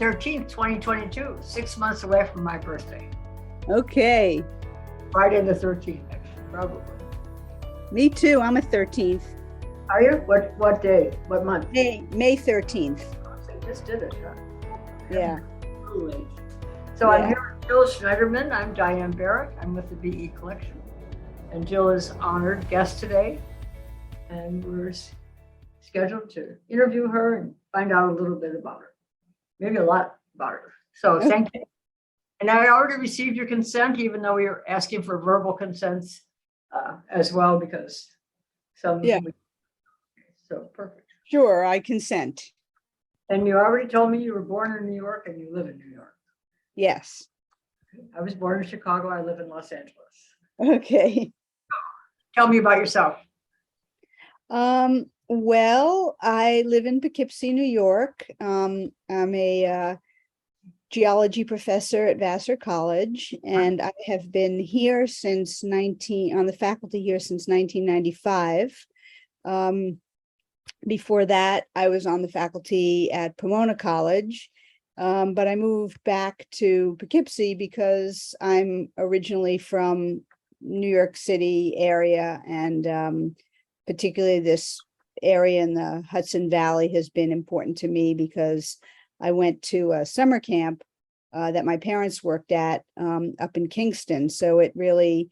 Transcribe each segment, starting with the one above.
13th, 2022, 6 months away from my birthday. Okay. Friday the 13th, actually, probably. Me too. I'm a 13th. Are you? What day? What month? May 13th. So you just did it, huh? Yeah. So I'm here with Jill Schniderman. I'm Diane Barrett. I'm with the BE Collection. And Jill is honored guest today. And we're scheduled to interview her and find out a little bit about her. Maybe a lot about her. So thank you. And I already received your consent, even though we were asking for verbal consents as well, because some. Yeah. So perfect. Sure, I consent. And you already told me you were born in New York and you live in New York. Yes. I was born in Chicago. I live in Los Angeles. Okay. Tell me about yourself. Well, I live in Poughkeepsie, New York. I'm a geology professor at Vassar College, and I have been here on the faculty here since 1995. Before that, I was on the faculty at Pomona College, but I moved back to Poughkeepsie because I'm originally from New York City area, and particularly this area in the Hudson Valley has been important to me because I went to a summer camp that my parents worked at up in Kingston. So it really,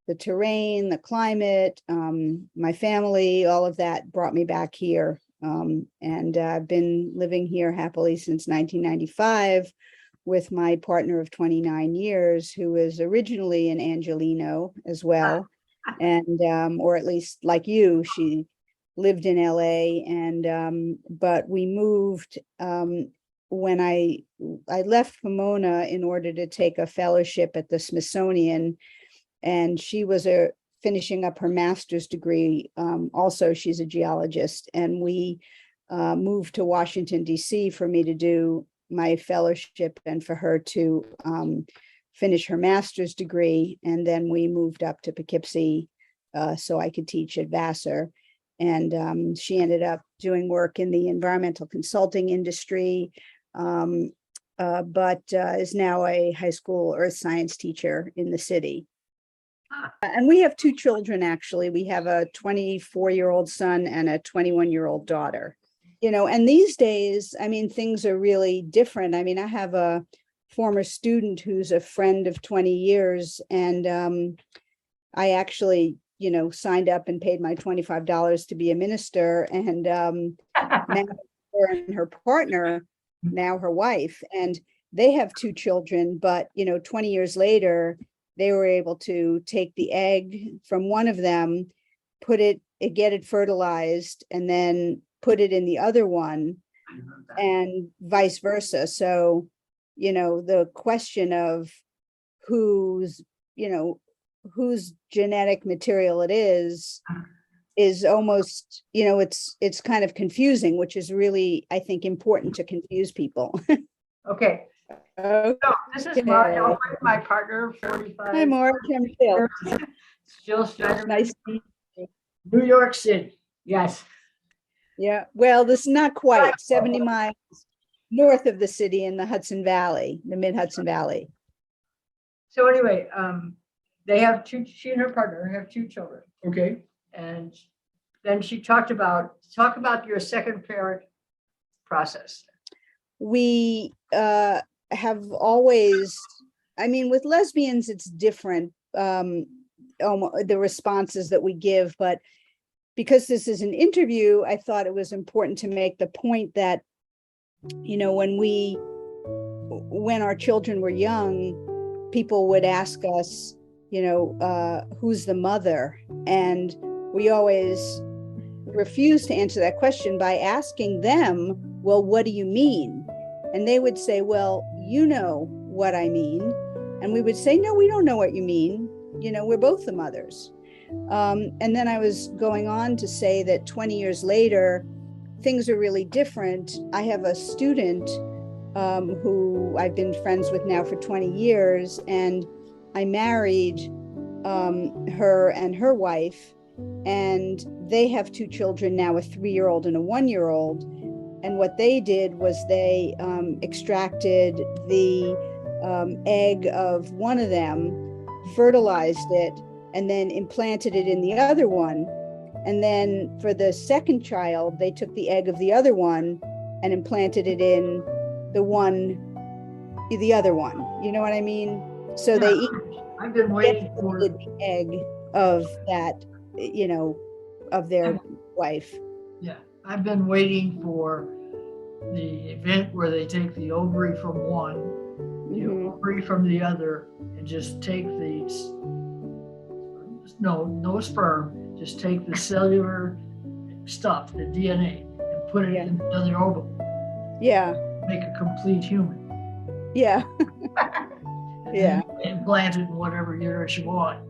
the terrain, the climate, my family, all of that brought me back here. And I've been living here happily since 1995 with my partner of 29 years, who is originally an Angelino as well. And, or at least like you, she lived in LA, and, but we moved, when I left Pomona in order to take a fellowship at the Smithsonian, and she was finishing up her master's degree. Also, she's a geologist, and we moved to Washington, D.C. for me to do my fellowship and for her to finish her master's degree. And then we moved up to Poughkeepsie so I could teach at Vassar. And she ended up doing work in the environmental consulting industry, but is now a high school earth science teacher in the city. And we have two children, actually. We have a 24-year-old son and a 21-year-old daughter. And these days, I mean, things are really different. I mean, I have a former student who's a friend of 20 years, and I actually, signed up and paid my $25 to be a minister, and now her and her partner, now her wife, and they have two children, but 20 years later, they were able to take the egg from one of them, get it fertilized, and then put it in the other one, and vice versa. So, the question of whose genetic material it is almost, it's kind of confusing, which is really, I think, important to confuse people. Okay. So this is my partner, 45. Hi, Mark. I'm Jill. Jill Schniderman. Nice to meet you. New York City. Yes. Yeah. Well, this is not quite 70 miles north of the city in the Hudson Valley, the mid-Hudson Valley. So anyway, they have she and her partner have two children. Okay. And then she talk about your second parent process. We have always, I mean, with lesbians, it's different, the responses that we give, but because this is an interview, I thought it was important to make the point that, when our children were young, people would ask us, who's the mother? And we always refused to answer that question by asking them, well, what do you mean? And they would say, well, you know what I mean. And we would say, no, we don't know what you mean. We're both the mothers. And then I was going on to say that 20 years later, things are really different. I have a student who I've been friends with now for 20 years, and I married her and her wife, and they have two children now, a 3-year-old and a 1-year-old. And what they did was they extracted the egg of one of them, fertilized it, and then implanted it in the other one. And then for the second child, they took the egg of the other one and implanted it in the other one. You know what I mean? So they each I've been waiting for did the egg of that, of their wife. Yeah, I've been waiting for the event where they take the ovary from one, the ovary from the other, and just take no sperm, just take the cellular stuff, the DNA, and put it in another ovum. Yeah. Make a complete human. Yeah. And then implant it in whatever uterus you want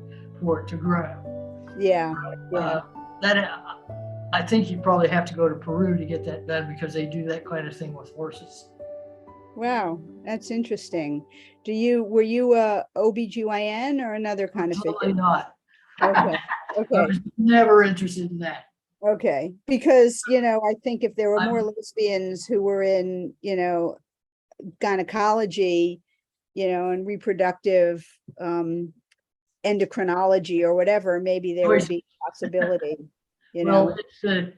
for it to grow. Yeah. I think you probably have to go to Peru to get that done because they do that kind of thing with horses. Wow, that's interesting. Were you a OBGYN or another kind of Totally not. Okay. Okay. I was never interested in that. Okay. Because, I think if there were more lesbians who were in, gynecology, and reproductive endocrinology or whatever, maybe there would be a possibility. Well, it's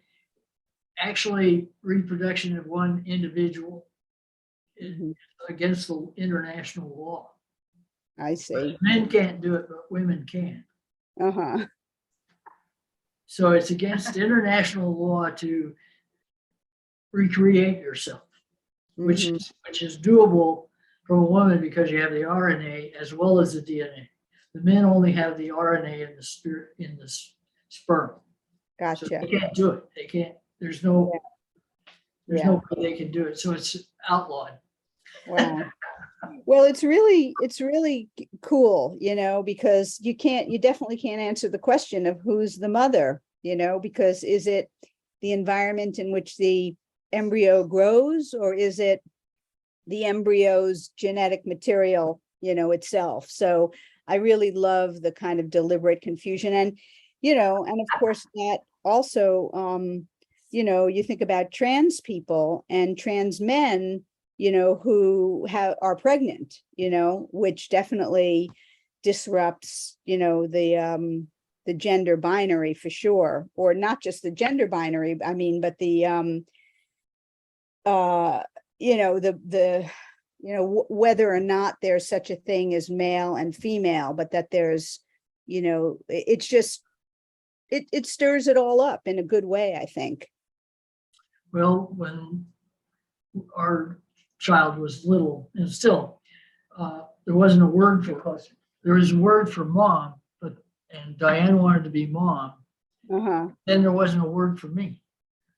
actually reproduction of one individual against the international law. I see. Men can't do it, but women can. Uh-huh. So it's against international law to recreate yourself, which is doable for a woman because you have the RNA as well as the DNA. The men only have the RNA in the sperm. Gotcha. So they can't do it. They can't. There's no way they can do it. So it's outlawed. Wow. Well, it's really cool, because you definitely can't answer the question of who's the mother, because is it the environment in which the embryo grows, or is it the embryo's genetic material, itself? So I really love the kind of deliberate confusion. And, and of course that also, you think about trans people and trans men, who are pregnant, which definitely disrupts, the gender binary for sure, or not just the gender binary, I mean, but the, whether or not there's such a thing as male and female, but that there's, it's just, it stirs it all up in a good way, I think. Well, when our child was little, and still, there wasn't a word for us. There was a word for mom, and Diane wanted to be mom. Then there wasn't a word for me.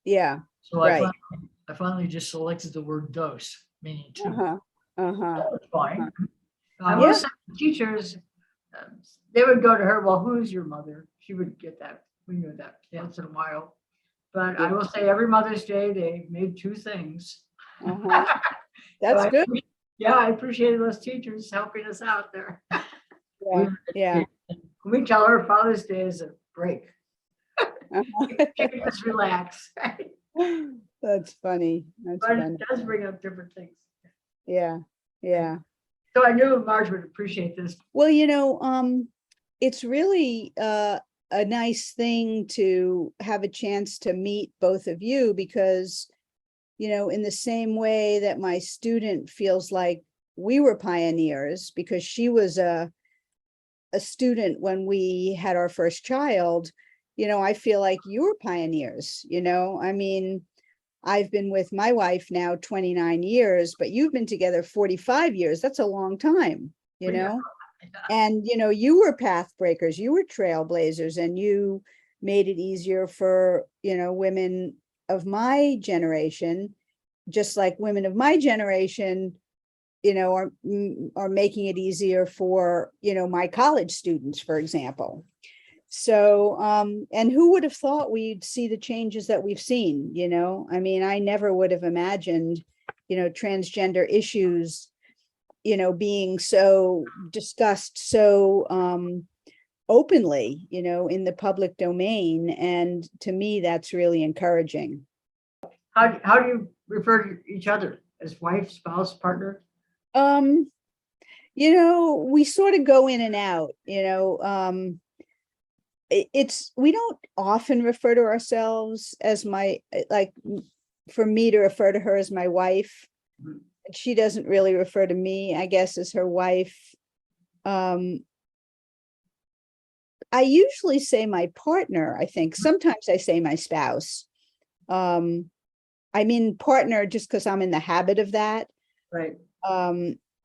Yeah. So I finally just selected the word dose, meaning two. That was fine. I will say teachers, they would go to her, well, who's your mother? She would get that. We knew that once in a while. But I will say every Mother's Day, they made two things. That's so good. I appreciated those teachers helping us out there. Yeah. We tell her Father's Day is a break. She can just relax. That's funny. But it does bring up different things. Yeah. So I knew Marge would appreciate this. Well, it's really a nice thing to have a chance to meet both of you because, in the same way that my student feels like we were pioneers because she was a student when we had our first child, I feel like you're pioneers, I mean, I've been with my wife now 29 years, but you've been together 45 years. That's a long time, and, you were path breakers, you were trailblazers, and you made it easier for, women of my generation, just like women of my generation, are making it easier for, my college students, for example. So, and who would have thought we'd see the changes that we've seen, I mean, I never would have imagined, transgender issues, being so discussed so openly, in the public domain. And to me, that's really encouraging. How do you refer to each other as wife, spouse, partner? Um, we sort of go in and out, we don't often refer to ourselves as for me to refer to her as my wife. Mhm. She doesn't really refer to me, I guess, as her wife. I usually say my partner, I think. Sometimes I say my spouse. I mean partner just because I'm in the habit of that. Right.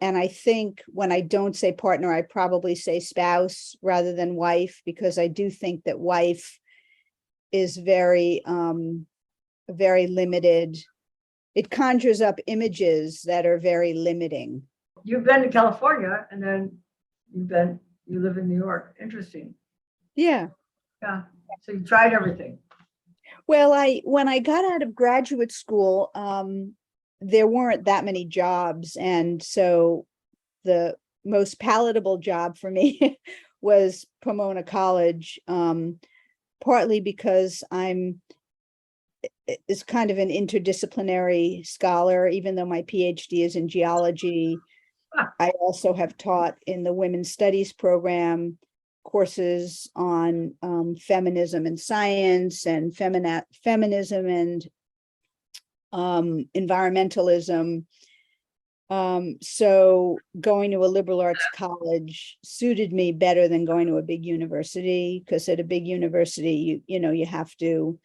And I think when I don't say partner, I probably say spouse rather than wife, because I do think that wife is very limited. It conjures up images that are very limiting. You've been to California and then you live in New York. Interesting. Yeah. Yeah. So you tried everything. Well, when I got out of graduate school, there weren't that many jobs. And so the most palatable job for me was Pomona College, partly because is kind of an interdisciplinary scholar, even though my PhD is in geology. I also have taught in the women's studies program courses on feminism and science and feminism and environmentalism. So going to a liberal arts college suited me better than going to a big university, because at a big university, you have to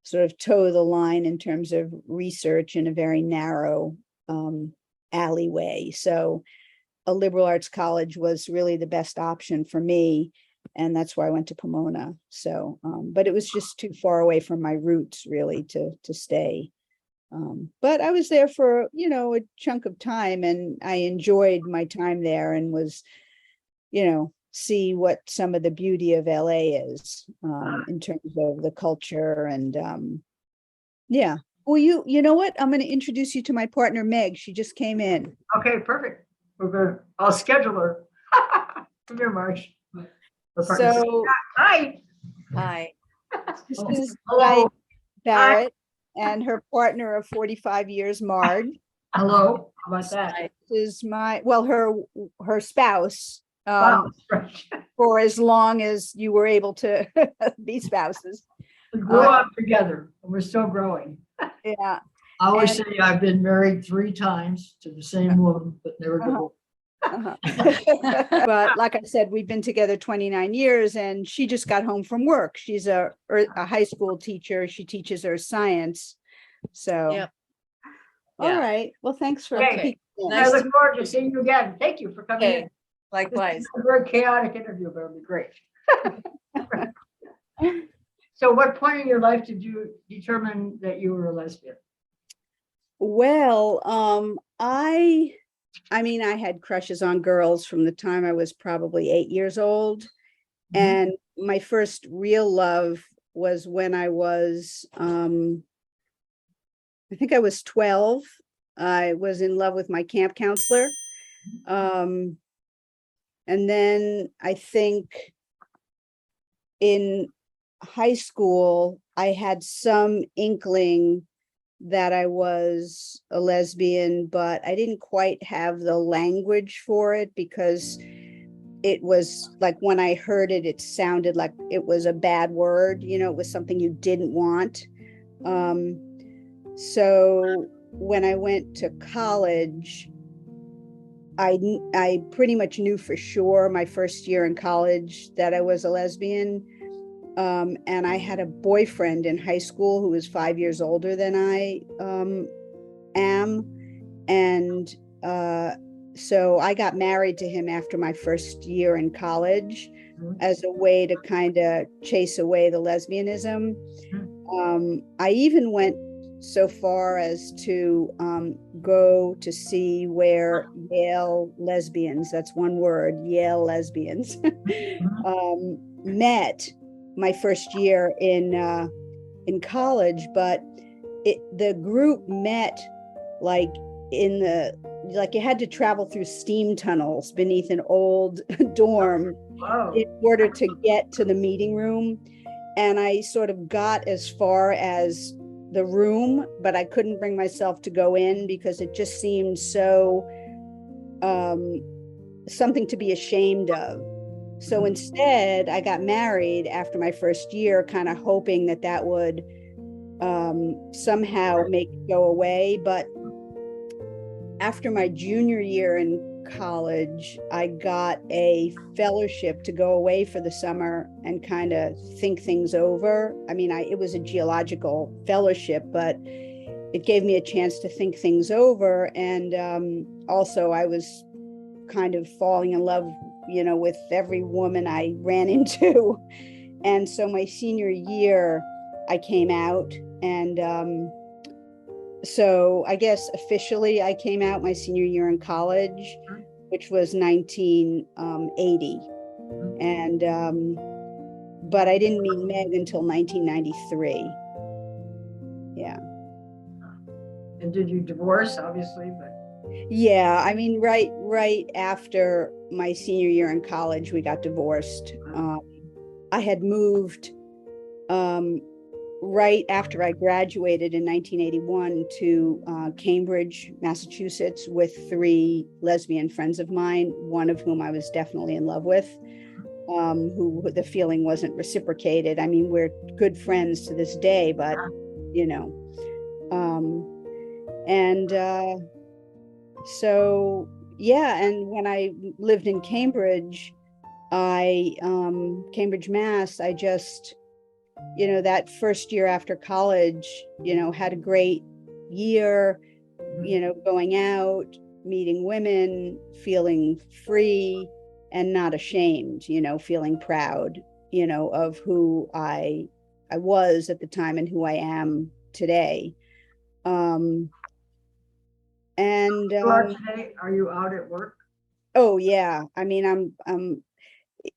sort of toe the line in terms of research in a very narrow alleyway. So a liberal arts college was really the best option for me. And that's why I went to Pomona. So, but it was just too far away from my roots really to stay. But I was there for, a chunk of time, and I enjoyed my time there and was, see what some of the beauty of LA is in terms of the culture. And yeah. Well, you know what? I'm going to introduce you to my partner, Meg. She just came in. Okay, perfect. I'll schedule her. Come here, March. So, hi. Hi. this is Hello. Barrett and her partner of 45 years, Marge. Hello. How about that? This is her spouse. Wow. For as long as you were able to be spouses. We grew up together and we're still growing. Yeah. I always say I've been married 3 times to the same woman, but never divorced. But like I said, we've been together 29 years, and she just got home from work. She's a high school teacher. She teaches her science. So, Yep. All Yeah. right. Well, thanks for Okay. peeking in. I look forward to seeing you again. Thank you for coming in. Likewise. This is a very chaotic interview, but it'll be great. So what point in your life did you determine that you were a lesbian? Well, I had crushes on girls from the time I was probably 8 years old. And my first real love was when I was, I think I was 12. I was in love with my camp counselor. And then I think in high school, I had some inkling that I was a lesbian, but I didn't quite have the language for it, because it was like when I heard it, it sounded like it was a bad word, it was something you didn't want. So when I went to college, I pretty much knew for sure my first year in college that I was a lesbian. And I had a boyfriend in high school who was 5 years older than I am. And so I got married to him after my first year in college as a way to kind of chase away the lesbianism. I even went so far as to go to see where Yale lesbians, that's one word, Yale lesbians, met my first year in college. But the group met like you had to travel through steam tunnels beneath an old dorm in order to get to the meeting room. And I sort of got as far as the room, but I couldn't bring myself to go in because it just seemed so something to be ashamed of. So instead, I got married after my first year, kind of hoping that that would somehow make it go away. But after my junior year in college, I got a fellowship to go away for the summer and kind of think things over. I mean, it was a geological fellowship, but it gave me a chance to think things over. And also, I was kind of falling in love, with every woman I ran into. And so my senior year, I came out, and so I guess officially I came out my senior year in college, which was 1980. And but I didn't meet Meg until 1993. Yeah. And did you divorce, obviously, but Yeah, I mean, right after my senior year in college, we got divorced. I had moved right after I graduated in 1981 to Cambridge, Massachusetts, with 3 lesbian friends of mine, one of whom I was definitely in love with, who the feeling wasn't reciprocated. I mean, we're good friends to this day, but, and so, yeah, and when I lived in Cambridge, Cambridge, Mass, I just, that first year after college, had a great year, going out, meeting women, feeling free and not ashamed, feeling proud, of who I was at the time and who I am today. And today, are you out at work? oh yeah, I mean,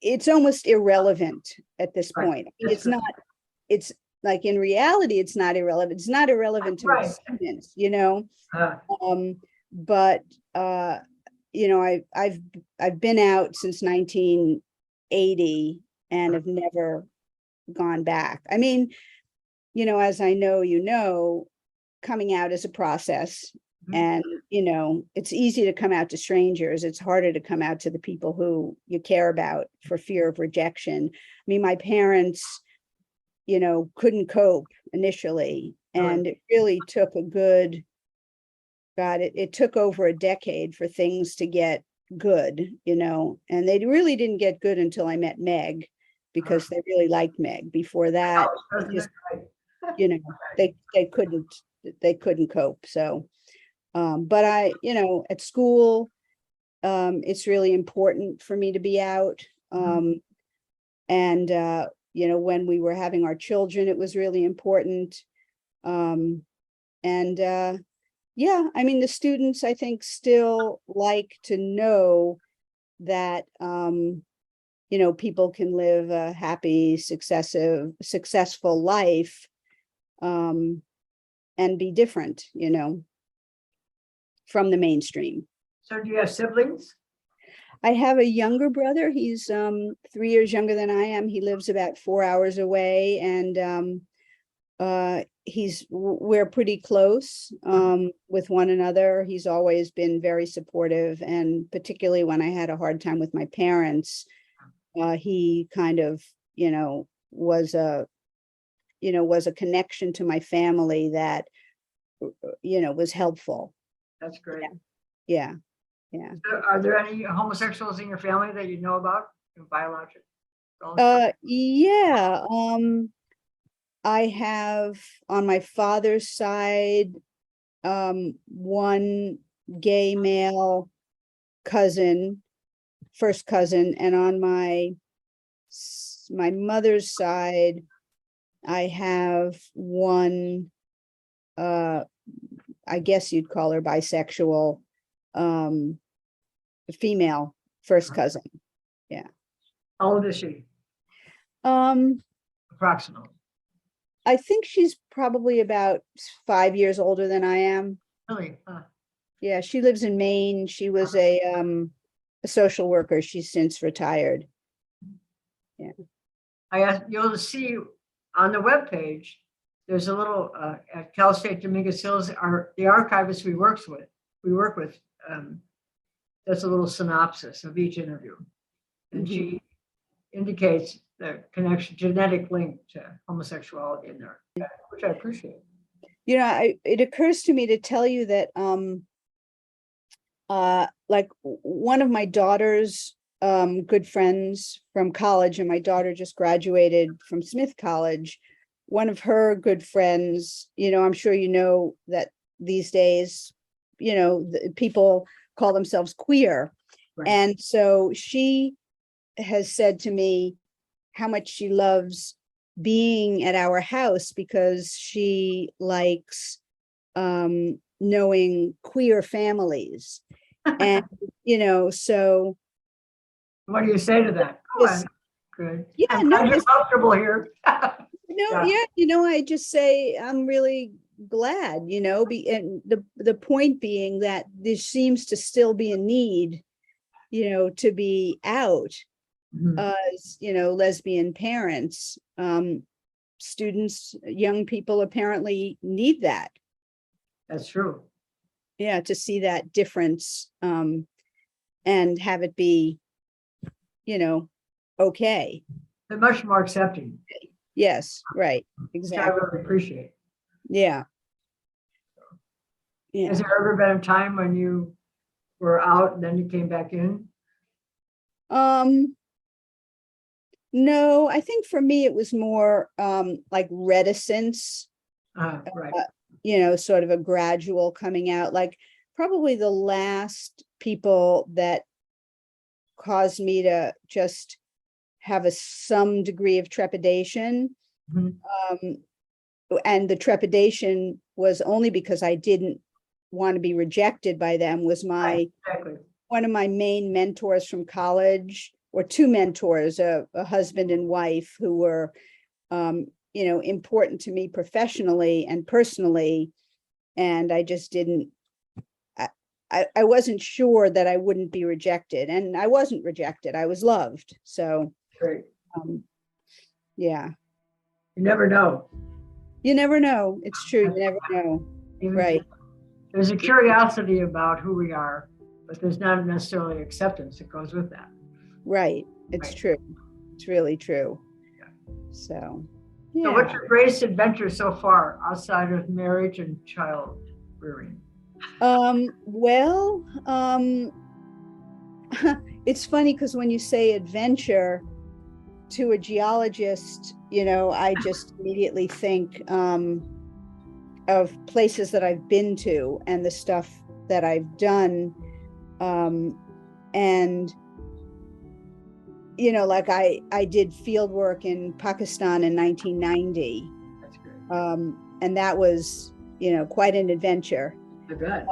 it's almost irrelevant at this point. It's not, it's like, in reality, it's not irrelevant. It's not irrelevant to acceptance, but I've been out since 1980 and have never gone back. I mean, as I know, coming out is a process. And, it's easy to come out to strangers. It's harder to come out to the people who you care about for fear of rejection. I mean, my parents, couldn't cope initially. And it really took it took over a decade for things to get good, and they really didn't get good until I met Meg, because they really liked Meg. Before that, they couldn't cope. So but at school, it's really important for me to be out. And, when we were having our children, it was really important. Yeah, I mean, the students, I think, still like to know that, people can live a happy, successful life, and be different, from the mainstream. So do you have siblings? I have a younger brother. He's 3 years younger than I am. He lives about 4 hours away, and we're pretty close with one another. He's always been very supportive, and particularly when I had a hard time with my parents, he kind of, was a connection to my family that, was helpful. That's great. Yeah. So are there any homosexuals in your family that you know about, biological? Yeah. I have, on my father's side, one gay male cousin, first cousin, and on my mother's side, I have one, I guess you'd call her bisexual, female first cousin. Yeah. How old is she? Approximately. I think she's probably about 5 years older than I am. Really? Yeah, she lives in Maine. She was a social worker. She's since retired. Yeah. You'll see on the webpage, there's a little at Cal State Dominguez Hills, the archivist we work with, does a little synopsis of each interview. And she indicates the connection, genetic link to homosexuality in there, which I appreciate. You know, it occurs to me to tell you that like one of my daughter's good friends from college, and my daughter just graduated from Smith College. One of her good friends, you know, I'm sure you know that these days, you know, people call themselves queer. Right. And so she has said to me how much she loves being at our house because she likes knowing queer families. And, you know, so. What do you say to that? Yes. Good. Yeah, I'm no, glad you're just, comfortable here. no, Yeah. yeah, you know, I just say I'm really glad, you know, and the point being that there seems to still be a need, you know, to be out Mhm. as, you know, lesbian parents. Students, young people apparently need that. That's true. Yeah, to see that difference and have it be, you know, okay. They're much more accepting, Yes, right, which I exactly. really appreciate. Yeah. Yeah. Has there ever been a time when you were out and then you came back in? No, I think for me it was more like reticence, Right. you know, sort of a gradual coming out. Like probably the last people that caused me to just have some degree of trepidation. Mhm. And the trepidation was only because I didn't want to be rejected by them, was Right, exactly. one of my main mentors from college, or two mentors, a husband and wife, who were, you know, important to me professionally and personally. And I just didn't, I wasn't sure that I wouldn't be rejected, and I wasn't rejected. I was loved. So, Great. yeah, You never know. you never know. It's true. You never know. Even Right. There's a curiosity about who we are, but there's not necessarily acceptance that goes with that. Right. It's Right. true. It's really true. Yeah. So, So what's yeah. your greatest adventure so far outside of marriage and child rearing? Well, it's funny because when you say adventure to a geologist, you know, I just immediately think of places that I've been to and the stuff that I've done. And, you know, like I did field work in Pakistan in 1990. That's good. And that was, you know, quite an adventure. I bet.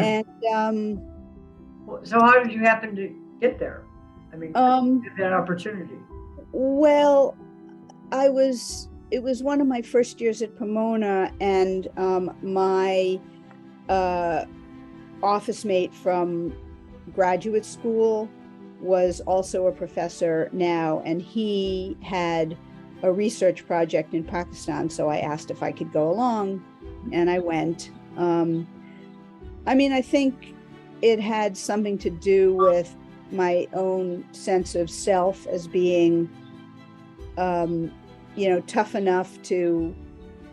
And So how did you happen to get there? I mean, get that opportunity. well, it was one of my first years at Pomona, and my office mate from graduate school was also a professor now, and he had a research project in Pakistan. So I asked if I could go along, and I went. I mean, I think it had something to do with my own sense of self as being, you know, tough enough to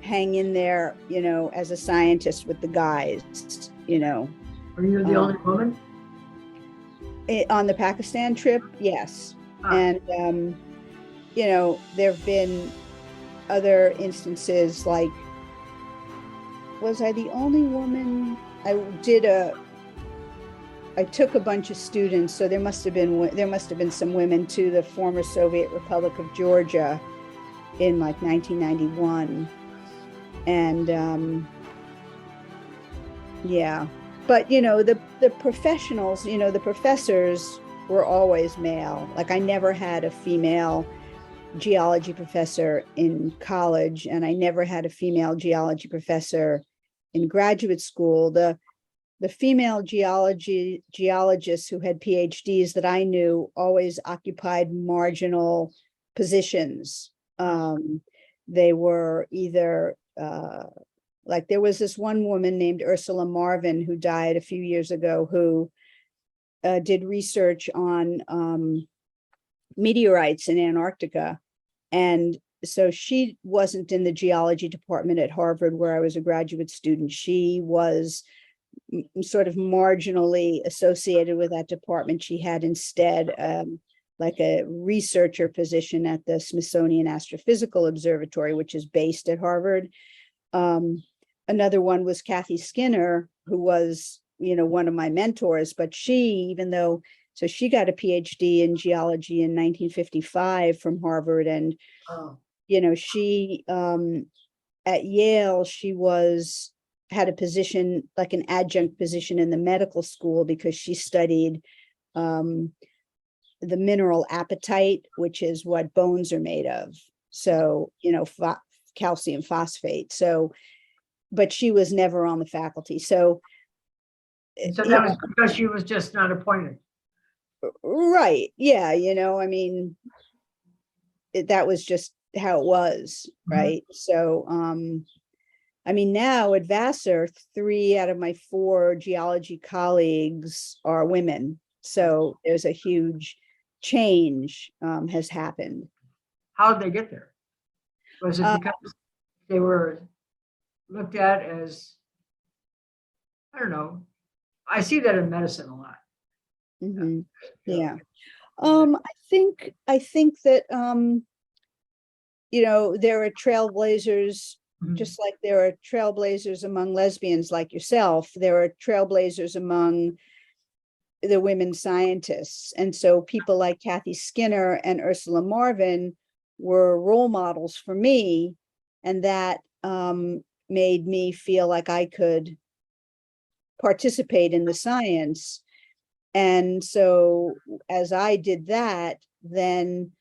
hang in there, you know, as a scientist with the guys, you know. Were you the only woman? On the Pakistan trip, yes. And, you know, there have been other instances, like, was I the only woman? I took a bunch of students, so there must have been some women, to the former Soviet Republic of Georgia in like 1991. And yeah, but you know, the professionals, you know, the professors were always male. Like I never had a female geology professor in college, and I never had a female geology professor in graduate school. The female geologists who had PhDs that I knew always occupied marginal positions. they were either like there was this one woman named Ursula Marvin who died a few years ago who did research on meteorites in Antarctica. And so she wasn't in the geology department at Harvard where I was a graduate student. She was sort of marginally associated with that department. She had instead like a researcher position at the Smithsonian Astrophysical Observatory, which is based at Harvard. Another one was Kathy Skinner, who was, one of my mentors, but she got a PhD in geology in 1955 from Harvard. And, she, at Yale, she had a position, like an adjunct position in the medical school because she studied the mineral apatite, which is what bones are made of. So, calcium phosphate. So, but she was never on the faculty. So that was because she was just not appointed. Right. Yeah. That was just how it was. Right. So, now at Vassar, 3 out of my 4 geology colleagues are women. So there's a huge change has happened. How did they get there? Was it because they were looked at as, I don't know, I see that in medicine a lot. Yeah. I think that, there are trailblazers, just like there are trailblazers among lesbians like yourself. There are trailblazers among the women scientists. And so people like Kathy Skinner and Ursula Marvin were role models for me. And that made me feel like I could participate in the science. And so as I did that, then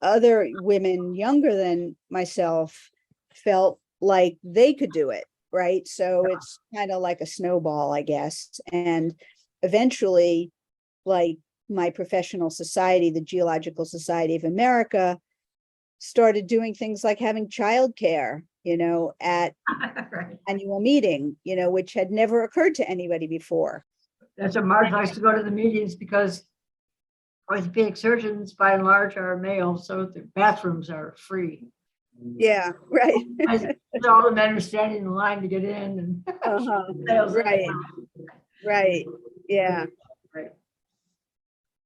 other women younger than myself felt like they could do it, right? So it's kind of like a snowball, I guess. And eventually, like my professional society, the Geological Society of America, started doing things like having childcare, at annual meeting, which had never occurred to anybody before. That's what Marge likes to go to the meetings because orthopedic surgeons, by and large, are male, so the bathrooms are free. Yeah, right. All the men are standing in line to get in, and right, yeah. Right.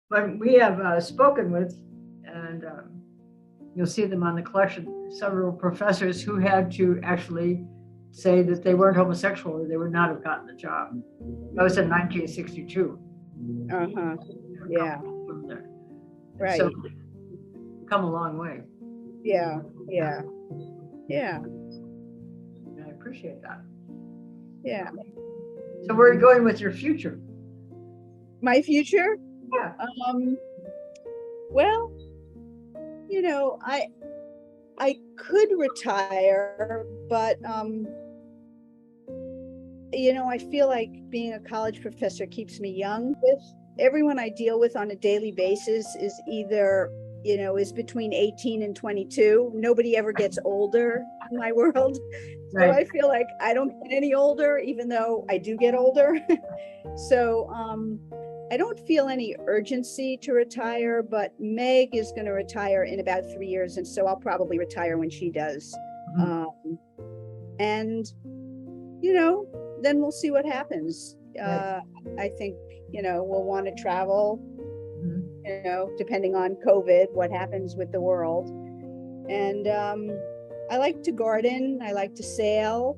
But we have spoken with, and you'll see them on the collection, several professors who had to actually say that they weren't homosexual or they would not have gotten the job. That was in 1962. Yeah. Right. So come a long way. Yeah. And I appreciate that. Yeah. So where are you going with your future? My future? Yeah. Well, I could retire, but I feel like being a college professor keeps me young. With everyone I deal with on a daily basis is either, is between 18 and 22. Nobody ever gets older in my world. So I feel like I don't get any older, even though I do get older. So I don't feel any urgency to retire, but Meg is going to retire in about 3 years. And so I'll probably retire when she does. And, then we'll see what happens. I think, we'll want to travel, depending on COVID, what happens with the world. And I like to garden. I like to sail.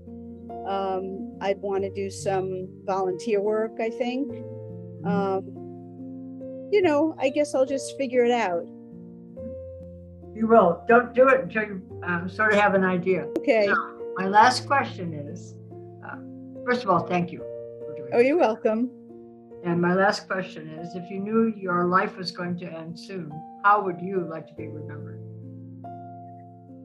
I'd want to do some volunteer work, I think. I guess I'll just figure it out. You will. Don't do it until you sort of have an idea. Okay. So my last question is, first of all, thank you for doing Oh, you're welcome. And my last question is, if you knew your life was going to end soon, how would you like to be remembered?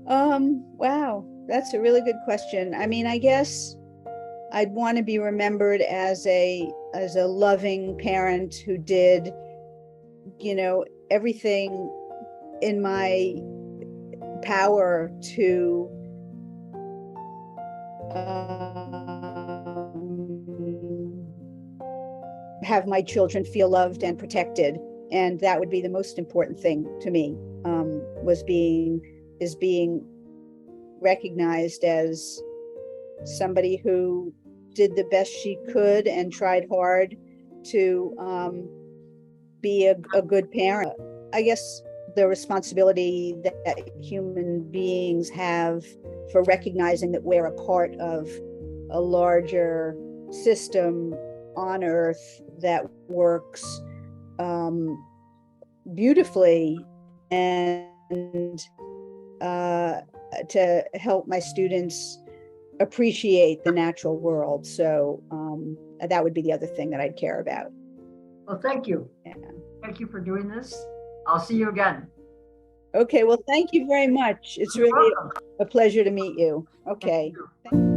Wow, that's a really good question. I guess I'd want to be remembered as a loving parent who did, everything in my power to have my children feel loved and protected. And that would be the most important thing to me, is being recognized as somebody who did the best she could and tried hard to be a good parent. I guess the responsibility that human beings have for recognizing that we're a part of a larger system on Earth that works beautifully, and to help my students appreciate the natural world. So that would be the other thing that I'd care about. Well, thank you. Yeah. Thank you for doing this. I'll see you again. Okay, well, thank you very much. It's You're really welcome. a pleasure to meet you. Okay. Thank you.